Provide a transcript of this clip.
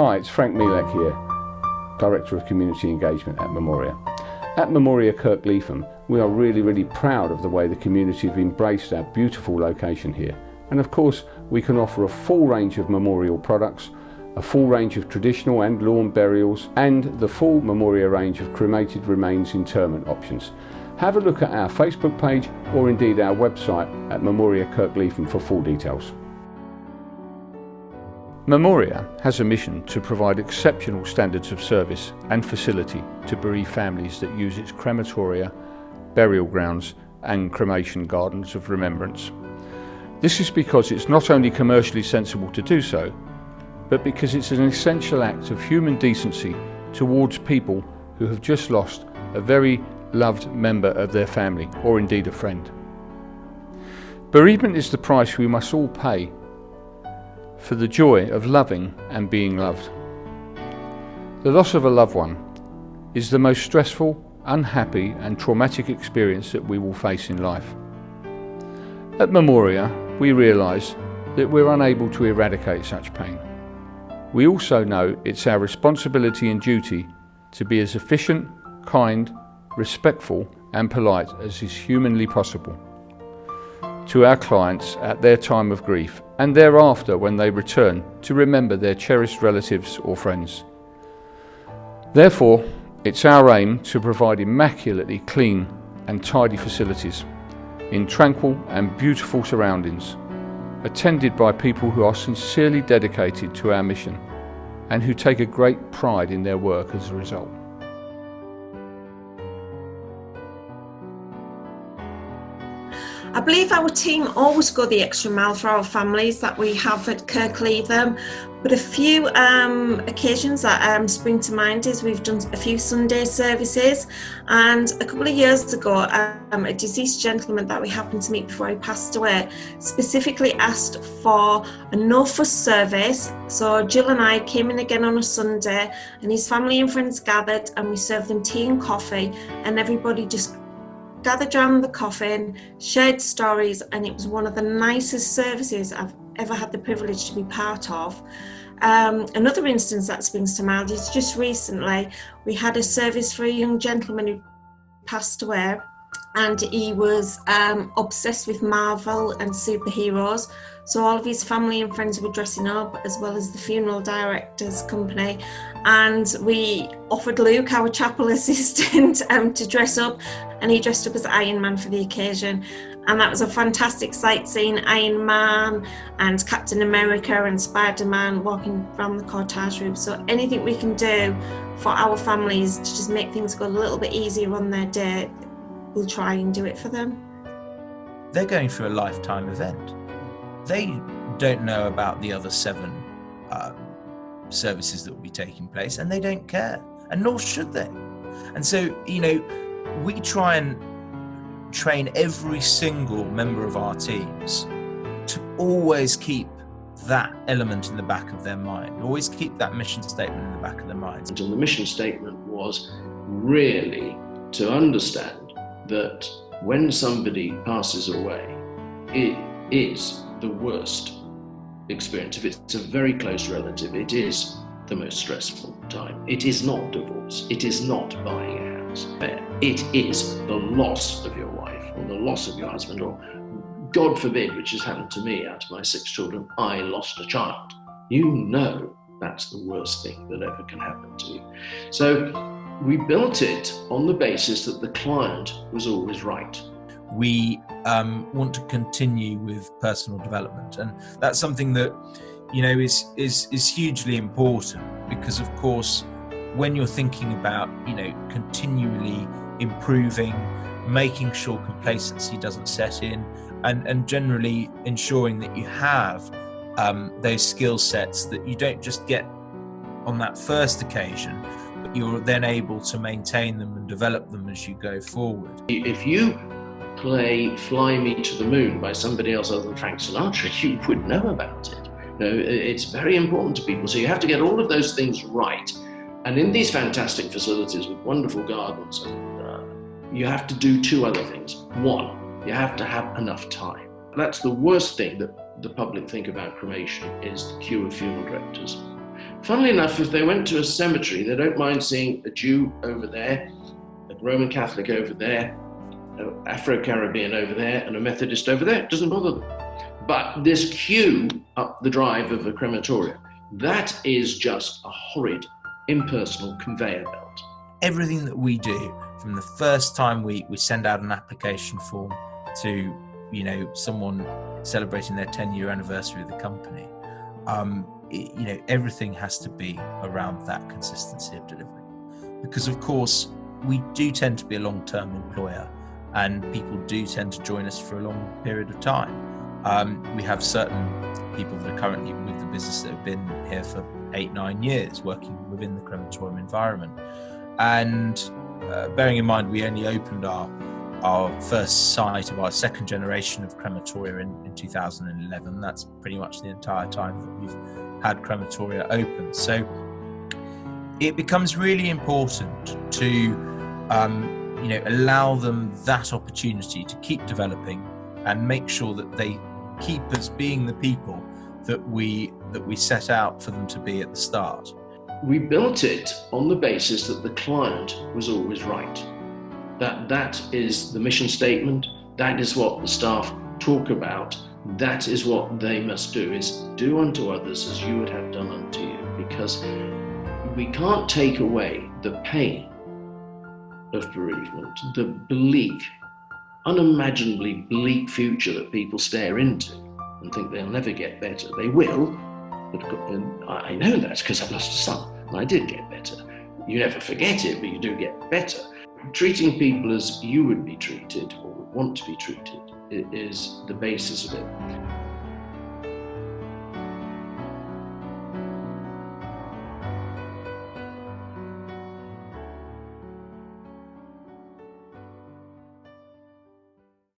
Hi, it's Frank Mielek here, Director of Community Engagement at Memoria. At Memoria Kirkleatham, we are really proud of the way the community have embraced our beautiful location here. And of course, we can offer a full range of memorial products, a full range of traditional and lawn burials, and the full Memoria range of cremated remains interment options. Have a look at our Facebook page or indeed our website at Memoria Kirkleatham for full details. Memoria has a mission to provide exceptional standards of service and facility to bereaved families that use its crematoria, burial grounds and cremation gardens of remembrance. This is because it's not only commercially sensible to do so, but because it's an essential act of human decency towards people who have just lost a very loved member of their family, or indeed a friend. Bereavement is the price we must all pay for the joy of loving and being loved. The loss of a loved one is the most stressful, unhappy and traumatic experience that we will face in life. At Memoria, we realise that we're unable to eradicate such pain. We also know it's our responsibility and duty to be as efficient, kind, respectful and polite as is humanly possible to our clients at their time of grief and thereafter when they return to remember their cherished relatives or friends. Therefore, it's our aim to provide immaculately clean and tidy facilities in tranquil and beautiful surroundings, attended by people who are sincerely dedicated to our mission and who take a great pride in their work as a result. I believe our team always go the extra mile for our families that we have at Kirkleatham, but a few occasions that spring to mind is we've done a few Sunday services, and a couple of years ago a deceased gentleman that we happened to meet before he passed away specifically asked for a no-fuss service. So Jill and I came in again on a Sunday and his family and friends gathered and we served them tea and coffee, and everybody just gathered around the coffin, shared stories, and it was one of the nicest services I've ever had the privilege to be part of. Another instance that springs to mind is just recently we had a service for a young gentleman who passed away, and he was obsessed with Marvel and superheroes. So all of his family and friends were dressing up, as well as the funeral director's company, and we offered Luke, our chapel assistant, to dress up, and he dressed up as Iron Man for the occasion. And that was a fantastic sight, seeing Iron Man and Captain America and Spider-Man walking around the cortege route. So anything we can do for our families to just make things go a little bit easier on their day, we'll try and do it for them. They're going through a lifetime event. They don't know about the other 7 services that will be taking place, and they don't care, and nor should they. And so, we try and train every single member of our teams to always keep that element in the back of their mind, always keep that mission statement in the back of their minds. And the mission statement was really to understand that when somebody passes away, it is the worst experience. If it's a very close relative, it is the most stressful time. It is not divorce. It is not buying a house. It is the loss of your wife or the loss of your husband, or God forbid, which has happened to me out of my 6 children, I lost a child. You know that's the worst thing that ever can happen to you. So we built it on the basis that the client was always right. We want to continue with personal development, and that's something that is hugely important, because of course when you're thinking about continually improving, making sure complacency doesn't set in, and generally ensuring that you have those skill sets that you don't just get on that first occasion, but you're then able to maintain them and develop them as you go forward. If you play Fly Me to the Moon by somebody else other than Frank Sinatra, you would know about it. It's very important to people. So you have to get all of those things right. And in these fantastic facilities with wonderful gardens, you have to do 2 other things. 1, you have to have enough time. That's the worst thing that the public think about cremation, is the queue of funeral directors. Funnily enough, if they went to a cemetery, they don't mind seeing a Jew over there, a Roman Catholic over there, an Afro-Caribbean over there, and a Methodist over there. It doesn't bother them. But this queue up the drive of a crematorium, that is just a horrid, impersonal conveyor belt. Everything that we do, from the first time we send out an application form to, someone celebrating their 10-year anniversary of the company, everything has to be around that consistency of delivery. Because of course, we do tend to be a long-term employer, and people do tend to join us for a long period of time. We have certain people that are currently with the business that have been here for 8-9 years, working within the crematorium environment. And bearing in mind, we only opened our first site of our second generation of crematoria in 2011. That's pretty much the entire time that we've had crematoria open. So it becomes really important to allow them that opportunity to keep developing and make sure that they keep us being the people that we set out for them to be at the start. We built it on the basis that the client was always right. That is the mission statement. That is what the staff talk about. That is what they must do, is do unto others as you would have done unto you. Because we can't take away the pain of bereavement, the bleak, unimaginably bleak future that people stare into and think they'll never get better. They will, but I know that because I've lost a son and I did get better. You never forget it, but you do get better. Treating people as you would be treated or would want to be treated is the basis of it.